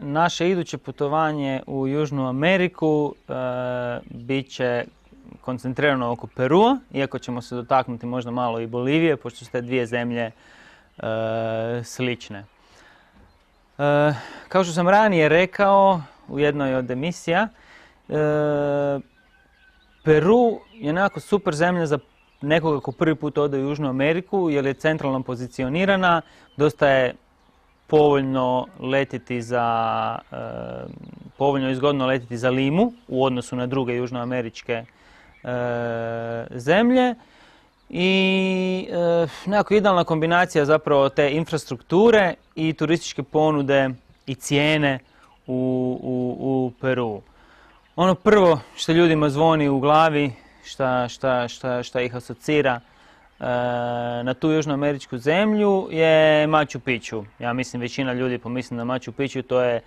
Naše iduće putovanje u Južnu Ameriku bit će koncentrirano oko Perua, iako ćemo se dotaknuti možda malo i Bolivije, pošto su te dvije zemlje slične. Kao što sam ranije rekao u jednoj od emisija, Peru je nekako super zemlja za nekoga ko prvi put ode u Južnu Ameriku, jer je centralno pozicionirana, dosta je povoljno i zgodno letiti za Limu u odnosu na druge južnoameričke zemlje. I nekako idealna kombinacija zapravo te infrastrukture i turističke ponude i cijene u Peru. Ono prvo što ljudima zvoni u glavi, šta ih asocira na tu južnoameričku zemlju je Machu Picchu. Ja mislim većina ljudi pomisli na Machu Picchu, to je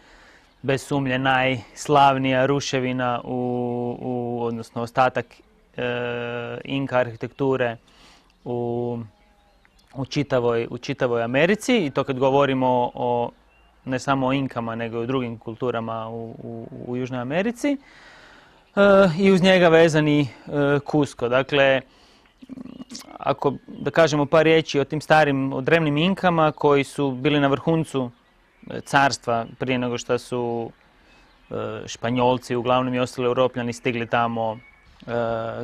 bez sumnje najslavnija ruševina odnosno ostatak Inka arhitekture u čitavoj Americi, i to kad govorimo o ne samo o Inkama nego i o drugim kulturama u Južnoj Americi, i uz njega vezani Cusco. Dakle, ako da kažemo par riječi o tim starim drevnim Inkama koji su bili na vrhuncu carstva prije nego što su Španjolci, uglavnom i ostali Europljani, stigli tamo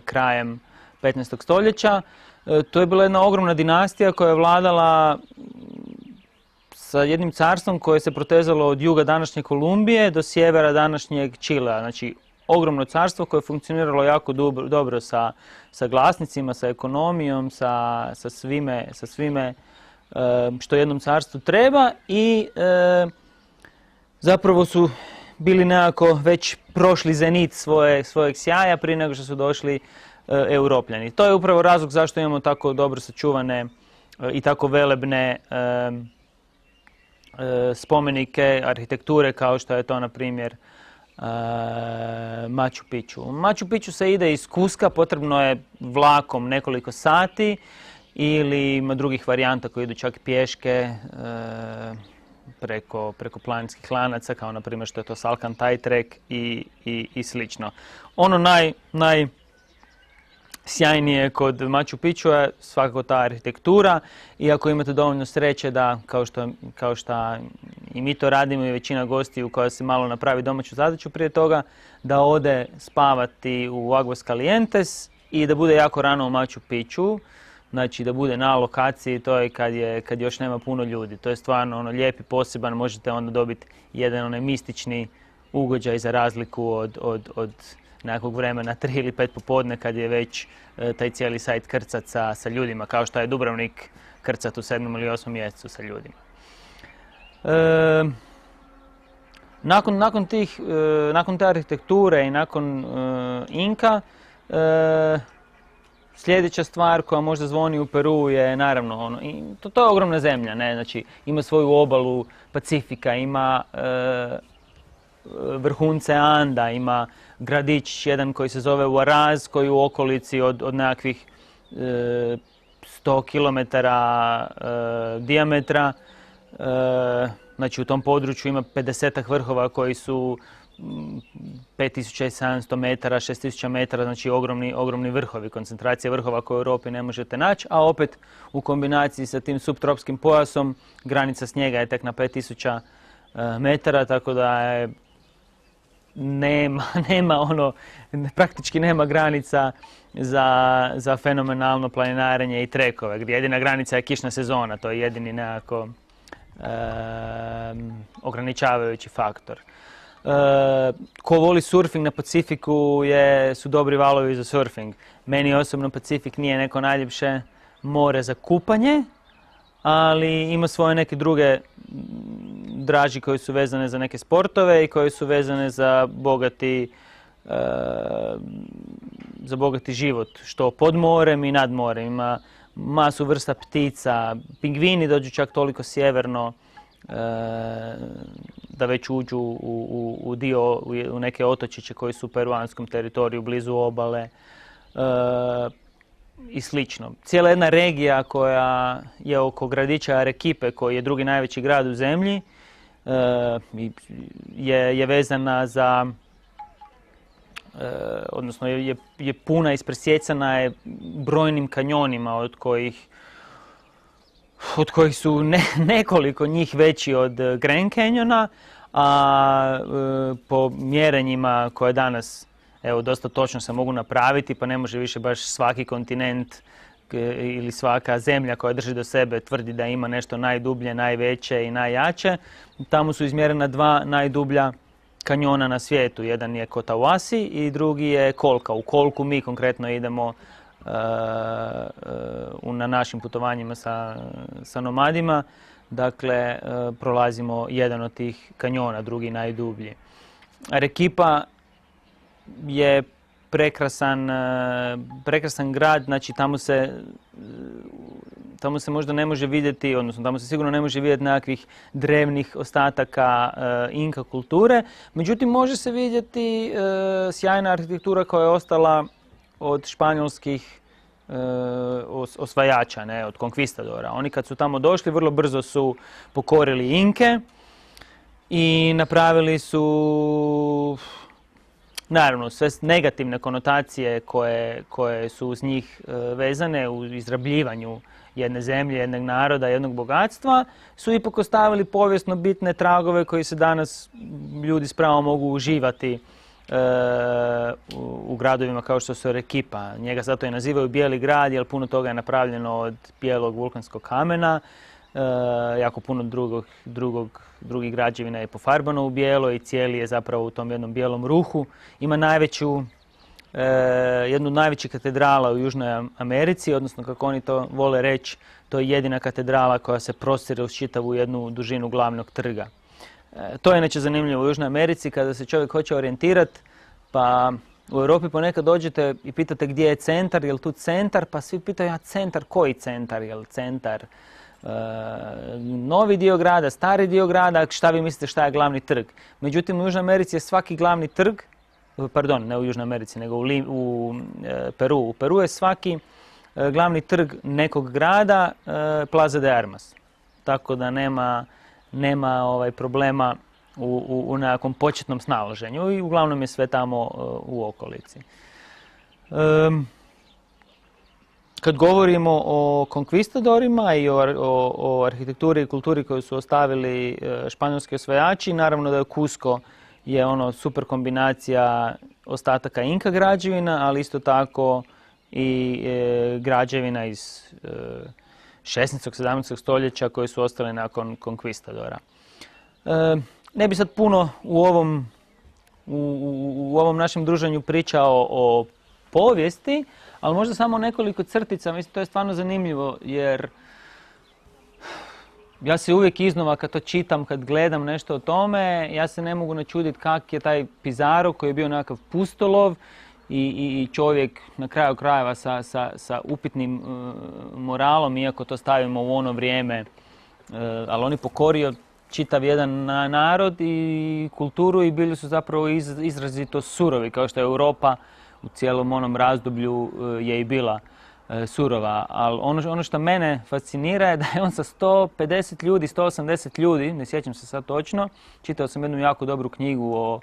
krajem 15. stoljeća. To je bila jedna ogromna dinastija koja je vladala sa jednim carstvom koje se protezalo od juga današnje Kolumbije do sjevera današnjeg Čilea. Znači, ogromno carstvo koje je funkcioniralo jako dobro sa glasnicima, sa ekonomijom, sa svime što jednom carstvu treba, i zapravo su bili nekako već prošli zenit svojeg sjaja prije nego što su došli Europljani. To je upravo razlog zašto imamo tako dobro sačuvane i tako velebne spomenike arhitekture kao što je to, na primjer, Machu Picchu. U Machu Picchu se ide iz Cusca, potrebno je vlakom nekoliko sati, ili ima drugih varijanta koji idu čak pješke preko planinskih lanaca, kao na primjer što je to Salcantay Trek i slično. Ono najsjajnije kod Machu Picchu je svakako ta arhitektura, i ako imate dovoljno sreće da, kao što i mi to radimo i većina gostiju koja se malo napravi domaću zadaću prije toga, da ode spavati u Aguascalientes i da bude jako rano u Machu Picchu, znači da bude na lokaciji, to je kad još nema puno ljudi. To je stvarno lijep i poseban, možete onda dobiti jedan mistični ugođaj za razliku od nekog vremena 3 ili 5 popodne kad je već taj cijeli sajt krcat sa ljudima, kao što je Dubrovnik krcat u 7. ili 8. mjesecu sa ljudima. Nakon te arhitekture i nakon Inka, sljedeća stvar koja možda zvoni u Peru je naravno to je ogromna zemlja, ne? Znači, ima svoju obalu Pacifika, ima vrhunce Anda, ima gradić jedan koji se zove Huaraz, koji u okolici od nekakvih 100 km dijametra. Znači, u tom području ima 50 vrhova koji su 5700 metara, 6000 metara, znači ogromni vrhovi, koncentracija vrhova koje u Europi ne možete naći, a opet u kombinaciji sa tim subtropskim pojasom granica snijega je tek na 5000 metara, tako da praktički nema granica za fenomenalno planinarenje i trekove, gdje jedina granica je kišna sezona, to je jedini nekako ograničavajući faktor. Ko voli surfing na Pacifiku su dobri valovi za surfing. Meni osobno Pacifik nije neko najljepše more za kupanje, ali ima svoje neke druge draži koji su vezane za neke sportove i koji su vezane za bogati život, što pod morem i nad morem. Ima masu vrsta ptica, pingvini dođu čak toliko sjeverno da već uđu u neke otočiće koji su u peruanskom teritoriju blizu obale i slično. Cijela jedna regija koja je oko gradića Arequipe, koji je drugi najveći grad u zemlji, je vezana za, odnosno je puna, ispresjecana je brojnim kanjonima od kojih su nekoliko njih veći od Grand Canyona, a po mjerenjima koje danas dosta točno se mogu napraviti, pa ne može više baš svaki kontinent ili svaka zemlja koja drži do sebe tvrdi da ima nešto najdublje, najveće i najjače. Tamo su izmjerena dva najdublja kanjona na svijetu. Jedan je Cotahuasi i drugi je Kolka. U Kolku mi konkretno idemo na našim putovanjima sa nomadima. Dakle, prolazimo jedan od tih kanjona, drugi najdublji. Arequipa je prekrasan grad, znači tamo se možda ne može vidjeti, odnosno tamo se sigurno ne može vidjeti nekakvih drevnih ostataka Inka kulture, međutim može se vidjeti sjajna arhitektura koja je ostala od španjolskih osvajača, od konkvistadora. Oni kad su tamo došli vrlo brzo su pokorili Inke i napravili su, naravno, sve negativne konotacije koje su uz njih vezane u izrabljivanju jedne zemlje, jednog naroda, jednog bogatstva, su ipak ostavili povijesno bitne tragove koji se danas ljudi s pravom mogu uživati u gradovima kao što su Arequipa. Njega zato i nazivaju Bijeli grad, jer puno toga je napravljeno od bijelog vulkanskog kamena. Jako puno drugih građevina je pofarbano u bijelo i cijeli je zapravo u tom jednom bijelom ruhu. Ima jednu od najvećih katedrala u Južnoj Americi, odnosno kako oni to vole reći, to je jedina katedrala koja se prostire uz čitavu jednu dužinu glavnog trga. To je inače zanimljivo u Južnoj Americi kada se čovjek hoće orijentirati, pa u Europi ponekad dođete i pitate gdje je centar, je li tu centar, pa svi pitaju, a centar, koji centar, je li centar novi dio grada, stari dio grada, šta vi mislite šta je glavni trg. Međutim, u Južnoj Americi je svaki glavni trg, pardon, ne u Južnoj Americi, nego u Peru. U Peru je svaki glavni trg nekog grada Plaza de Armas. Tako da nema problema u nekakvom početnom snalaženju i uglavnom je sve tamo u okolici. Kad govorimo o konkvistadorima i o arhitekturi i kulturi koju su ostavili španjolski osvajači, naravno da je Cusco je super kombinacija ostataka Inka građevina, ali isto tako i građevina iz 16. 17. stoljeća koje su ostale nakon konkvistadora. Ne bi sad puno u ovom našem druženju pričao o povijesti, ali možda samo nekoliko crtica. Mislim, to je stvarno zanimljivo, jer ja se uvijek iznova kad to čitam, kad gledam nešto o tome, ja se ne mogu načuditi kak je taj Pizarro koji je bio nekakav pustolov i čovjek na kraju krajeva sa upitnim moralom, iako to stavimo u ono vrijeme, ali on je pokorio čitav jedan narod i kulturu i bili su zapravo izrazito surovi, kao što je Europa u cijelom onom razdoblju je i bila surova. Ali ono što mene fascinira je da je on sa 150 ljudi, 180 ljudi, ne sjećam se sad točno, čitao sam jednu jako dobru knjigu o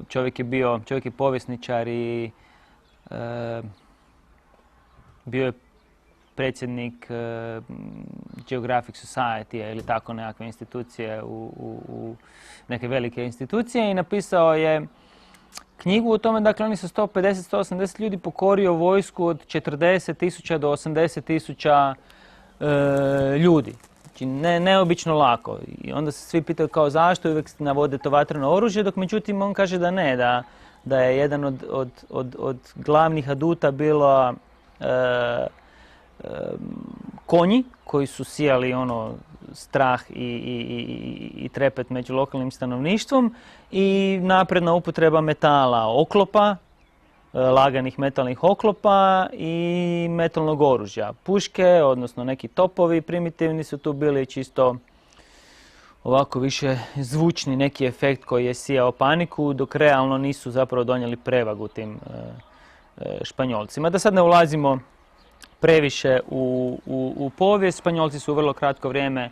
čovjek je povjesničar i bio je predsjednik Geographic Society ili tako nekakve institucije, u neke velike institucije, i napisao je knjigu o tome, dakle oni sa 150-180 ljudi pokorio vojsku od 40.000 do 80.000 ljudi. Znači neobično lako. I onda se svi pitaju kao zašto, uvijek navode to vatreno oružje, dok međutim on kaže da ne, da je jedan od glavnih aduta bilo konji koji su sijali strah i trepet među lokalnim stanovništvom i napredna upotreba metala, oklopa, laganih metalnih oklopa i metalnog oružja. Puške, odnosno neki topovi primitivni su tu bili čisto ovako više zvučni neki efekt koji je sijao paniku, dok realno nisu zapravo donijeli prevagu tim Španjolcima. Da sad ne ulazimo previše u povijest, Španjolci su u vrlo kratko vrijeme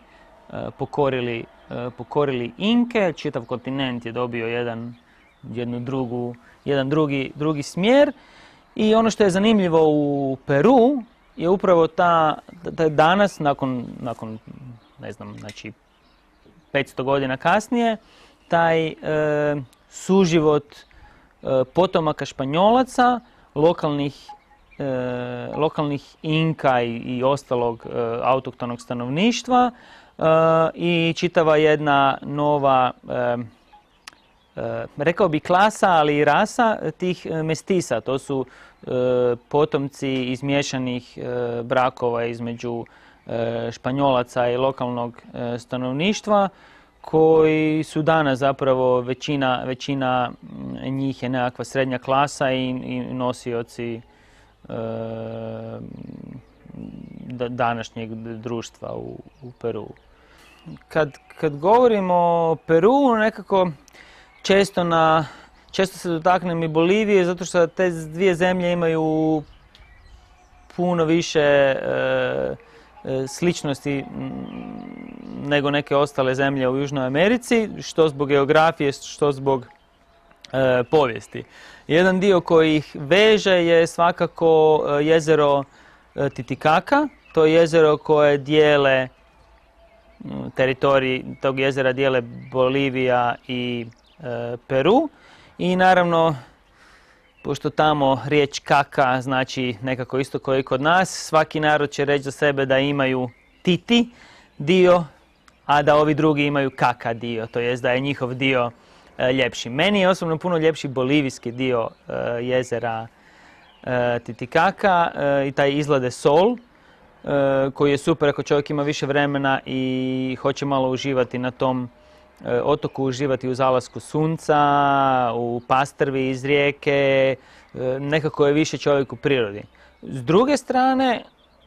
pokorili Inke, čitav kontinent je dobio jedan drugi smjer. I ono što je zanimljivo u Peru je upravo danas, nakon ne znam, znači 500 godina kasnije, taj suživot potomaka Španjolaca, lokalnih Inka i ostalog autohtonog stanovništva i čitava jedna nova, rekao bi klasa, ali i rasa tih mestisa. To su potomci izmiješanih brakova između Španjolaca i lokalnog stanovništva, koji su danas zapravo većina njih je nekakva srednja klasa i nosioci današnjeg društva u Peru. Kad govorimo o Peru, nekako često se dotaknem i Bolivije, zato što te dvije zemlje imaju puno više sličnosti nego neke ostale zemlje u Južnoj Americi, što zbog geografije, što zbog povijesti. Jedan dio koji ih veže je svakako jezero Titicaca. To je jezero koje dijele, teritorij tog jezera dijele Bolivija i Peru. I naravno, pošto tamo riječ kaka znači nekako isto kao i kod nas, svaki narod će reći za sebe da imaju titi dio, a da ovi drugi imaju kaka dio, to jest da je njihov dio ljepši. Meni je osobno puno ljepši bolivijski dio jezera Titicaca i taj izgled Sol, koji je super ako čovjek ima više vremena i hoće malo uživati na tom otoku, uživati u zalasku sunca, u pastrvi iz rijeke, nekako je više čovjek u prirodi. S druge strane,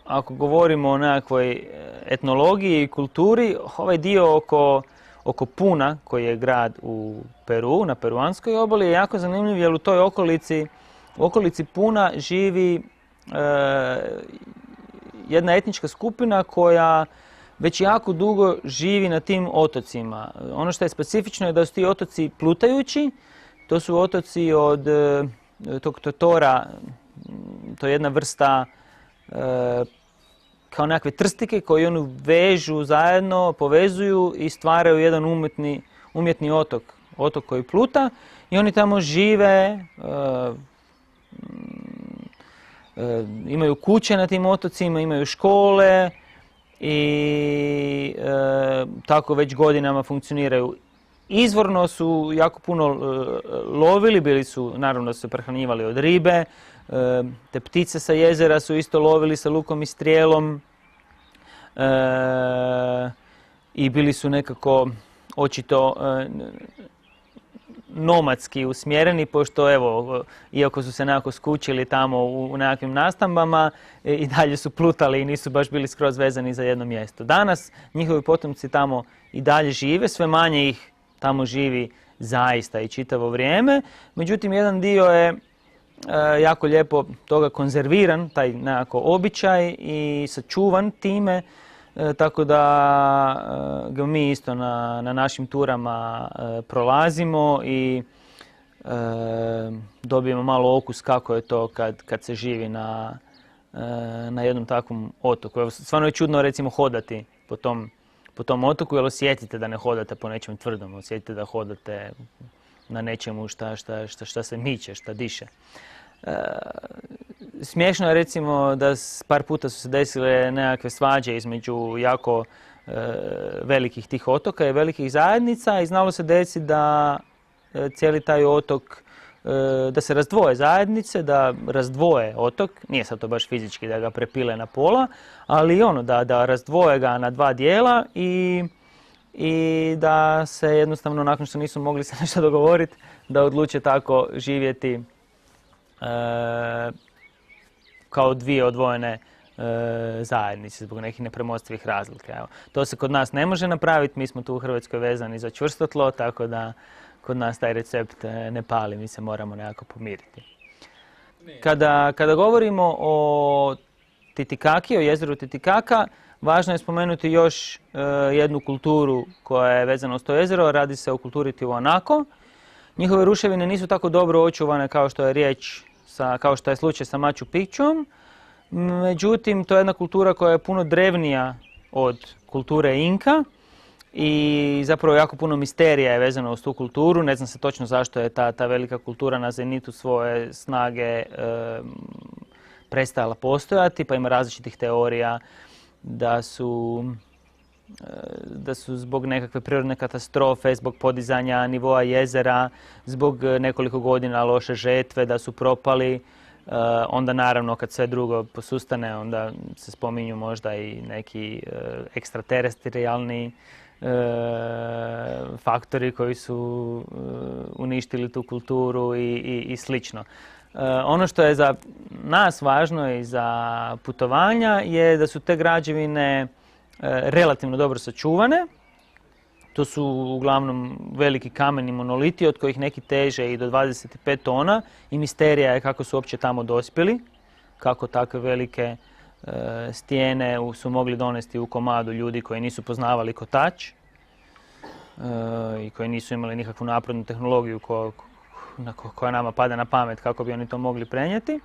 ako govorimo o nekakvoj etnologiji i kulturi, ovaj dio oko Puna, koji je grad u Peru, na peruanskoj obali, je jako zanimljiv jer u toj okolici Puna živi jedna etnička skupina koja već jako dugo živi na tim otocima. Ono što je specifično je da su ti otoci plutajući, to su otoci od tog totora, to je jedna vrsta kao nekakve trstike koji onu vežu zajedno, povezuju i stvaraju jedan umjetni otok koji pluta i oni tamo žive, imaju kuće na tim otocima, imaju škole i tako već godinama funkcioniraju. Izvorno su jako puno lovili, naravno su se prehranjivali od ribe, te ptice sa jezera su isto lovili sa lukom i strijelom i bili su nekako očito nomadski usmjereni, pošto evo, iako su se nekako skučili tamo u nekakvim nastambama, i dalje su plutali i nisu baš bili skroz vezani za jedno mjesto. Danas njihovi potomci tamo i dalje žive, sve manje ih tamo živi zaista i čitavo vrijeme. Međutim, jedan dio je jako lijepo toga konzerviran, taj nekako običaj i sačuvan time, tako da ga mi isto na našim turama prolazimo i dobijemo malo okus kako je to kad se živi na jednom takvom otoku. Evo, stvarno je čudno recimo hodati po tom otoku, jer osjetite da ne hodate po nečem tvrdom, osjetite da hodate na nečemu šta se miče, šta diše. Smiješno je recimo da par puta su se desile nekakve svađe između jako velikih tih otoka i velikih zajednica i znalo se desiti da cijeli taj otok, da se razdvoje zajednice, da razdvoje otok, nije sad to baš fizički da ga prepile na pola, ali ono da razdvoje ga na dva dijela i da se jednostavno nakon što nisu mogli se nešto dogovoriti, da odluče tako živjeti kao dvije odvojene zajednice zbog nekih nepremostivih razlika. Evo, to se kod nas ne može napraviti, mi smo tu u Hrvatskoj vezani za čvrsto tlo, tako da kod nas taj recept ne pali, mi se moramo nekako pomiriti. Kada govorimo o Titicaki, o jezeru Titicaca, Važno je spomenuti još jednu kulturu koja je vezana uz to jezero, radi se o kulturi Tiwanaku. Njihove ruševine nisu tako dobro očuvane kao što je kao što je slučaj sa Machu Picchuom. Međutim, to je jedna kultura koja je puno drevnija od kulture Inka i zapravo jako puno misterija je vezano uz tu kulturu. Ne znam se točno zašto je ta velika kultura na zenitu svoje snage prestajala postojati, pa ima različitih teorija da su zbog nekakve prirodne katastrofe, zbog podizanja nivoa jezera, zbog nekoliko godina loše žetve, da su propali. Onda naravno kad sve drugo posustane, onda se spominju možda i neki ekstraterestrijalni faktori koji su uništili tu kulturu i slično. Ono što je za nas važno i za putovanja je da su te građevine relativno dobro sačuvane. To su uglavnom veliki kameni monoliti od kojih neki teže i do 25 tona i misterija je kako su uopće tamo dospjeli, kako takve velike stijene su mogli donesti u komadu ljudi koji nisu poznavali kotač i koji nisu imali nikakvu naprednu tehnologiju koja nama pada na pamet kako bi oni to mogli prenijeti.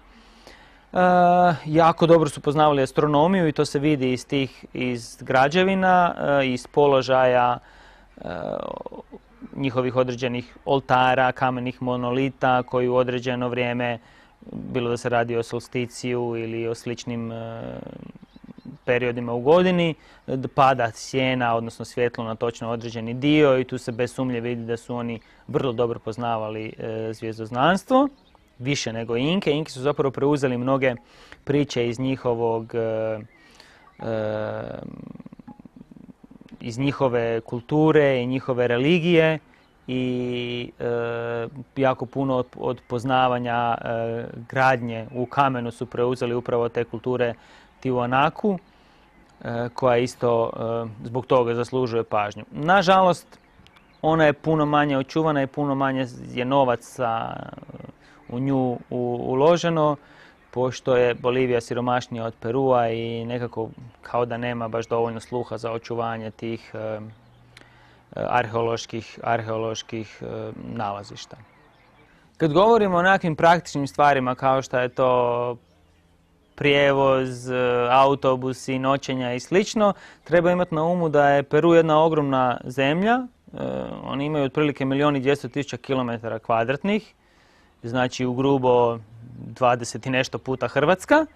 Jako dobro su poznavali astronomiju i to se vidi iz građevina, iz položaja njihovih određenih oltara, kamenih monolita koji u određeno vrijeme, bilo da se radi o solsticiju ili o sličnim periodima u godini, pada sjena, odnosno svjetlo na točno određeni dio i tu se bez sumnje vidi da su oni vrlo dobro poznavali zvjezdoznanstvo, više nego Inke. Inki su zapravo preuzeli mnoge priče iz njihove kulture i njihove religije i jako puno od poznavanja gradnje u kamenu su preuzeli upravo te kulture Tiwanaku, koja isto zbog toga zaslužuje pažnju. Nažalost, ona je puno manje očuvana i puno manje je novaca u nju uloženo, pošto je Bolivija siromašnija od Perua i nekako kao da nema baš dovoljno sluha za očuvanje tih arheoloških nalazišta. Kad govorimo o nekakvim praktičnim stvarima kao što je to prijevoz, autobusi, noćenja i slično, treba imati na umu da je Peru jedna ogromna zemlja. Oni imaju otprilike 1.200.000 km kvadratnih, znači u grubo 20 i nešto puta Hrvatska.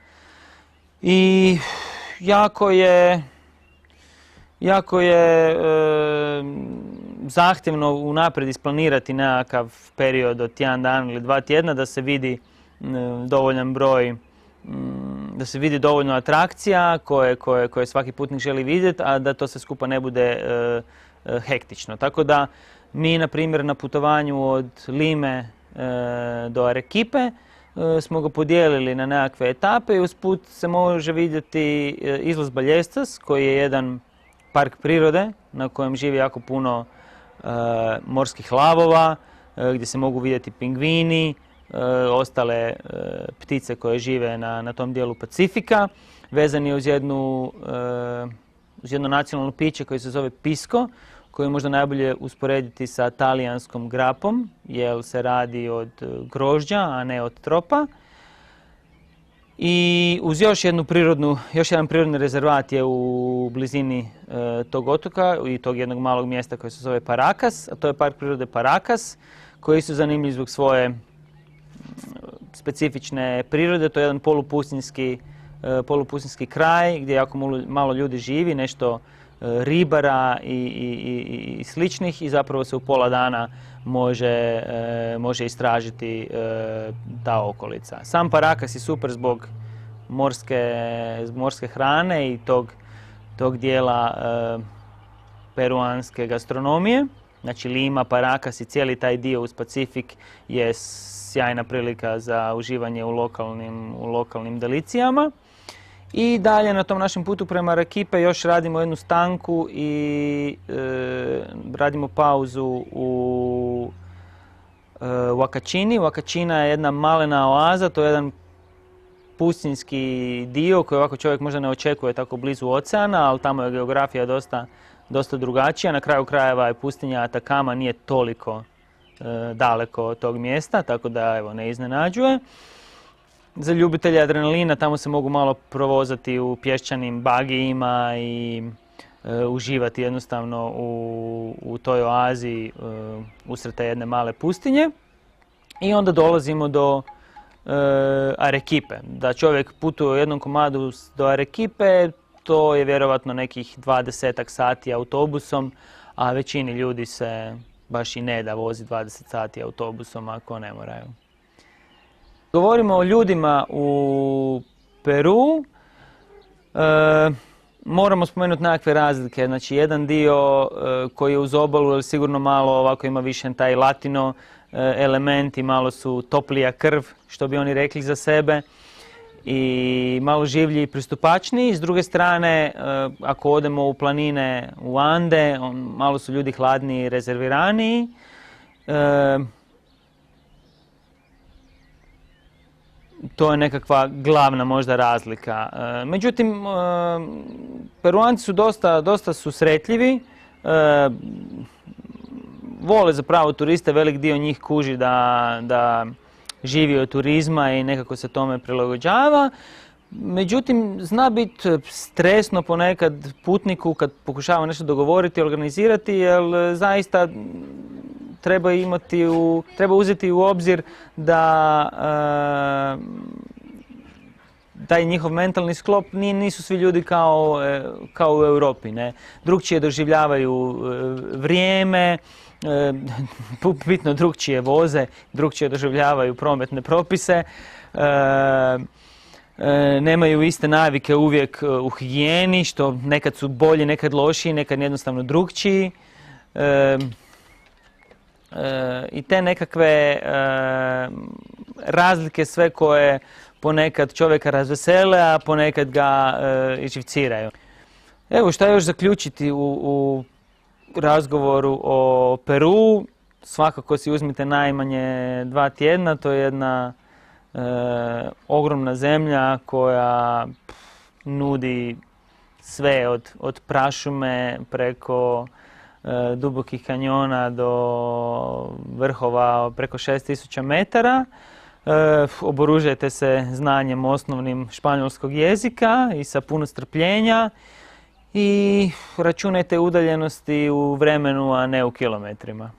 I jako je zahtjevno unaprijed isplanirati nekakav period od tjedan dan ili 2 tjedna da se vidi dovoljan broj, da se vidi dovoljno atrakcija koje svaki putnik želi vidjeti, a da to sve skupa ne bude hektično. Tako da mi, na primjer, na putovanju od Lime do Arequipe smo ga podijelili na nekakve etape i usput se može vidjeti izlaz Ballestas, koji je jedan park prirode na kojem živi jako puno morskih lavova, gdje se mogu vidjeti pingvini, ostale ptice koje žive na tom dijelu Pacifika. Vezan je uz jedno nacionalno piće koje se zove pisco, koje je možda najbolje usporediti sa talijanskom grapom, jer se radi od grožđa, a ne od tropa. I uz još jedan prirodni rezervat je u blizini tog otoka i tog jednog malog mjesta koje se zove Paracas, a to je park prirode Paracas, koji su zanimljivi zbog svoje specifične prirode. To je jedan polupustinjski kraj gdje jako malo ljudi živi, nešto ribara i sličnih, i zapravo se u pola dana može istražiti ta okolica. Sam Paracas je super zbog morske hrane i tog dijela peruanske gastronomije. Znači Lima, Paracas i cijeli taj dio uz Pacifik je sjajna prilika za uživanje u lokalnim delicijama. I dalje na tom našem putu prema Arequipe još radimo jednu stanku i radimo pauzu u Huacachini. Huacachina je jedna malena oaza, to je jedan pustinjski dio koji ovako čovjek možda ne očekuje tako blizu oceana, ali tamo je geografija dosta drugačija. Na kraju krajeva je pustinja Atakama nije toliko daleko od tog mjesta, tako da evo, ne iznenađuje. Za ljubitelje adrenalina tamo se mogu malo provozati u pješčanim bagijima i uživati jednostavno u toj oazi usred te jedne male pustinje. I onda dolazimo do Arequipe. Da čovjek putuje u jednom komadu do Arequipe, to je vjerovatno nekih 20 sati autobusom, a većini ljudi se baš i ne da vozi 20 sati autobusom ako ne moraju. Govorimo o ljudima u Peru. Moramo spomenuti nekakve razlike. Znači, jedan dio koji je uz obalu, ali sigurno malo ovako ima više taj latino element i malo su toplija krv, što bi oni rekli za sebe, i malo življi i pristupačniji. S druge strane, ako odemo u planine u Ande, malo su ljudi hladniji i rezerviraniji. To je nekakva glavna možda razlika. Međutim, Peruanci su dosta susretljivi. Vole zapravo turiste, velik dio njih kuži da živi od turizma i nekako se tome prilagođava. Međutim, zna biti stresno ponekad putniku kad pokušava nešto dogovoriti, organizirati, jer zaista treba uzeti u obzir da taj njihov mentalni sklop nisu svi ljudi kao u Europi. Ne? Drugčije doživljavaju vrijeme, bitno drugčije voze, drugčije doživljavaju prometne propise, nemaju iste navike uvijek u higijeni, što nekad su bolji, nekad lošiji, nekad jednostavno drugčiji. I te nekakve razlike sve koje ponekad čovjeka razvesele, a ponekad ga iživciraju. Evo, šta još zaključiti u razgovoru o Peru? Svakako si uzmite najmanje 2 tjedna, to je jedna ogromna zemlja koja nudi sve od prašume preko dubokih kanjona do vrhova preko 6000 metara. Oboružajte se znanjem osnovnim španjolskog jezika i sa puno strpljenja i računajte udaljenosti u vremenu, a ne u kilometrima.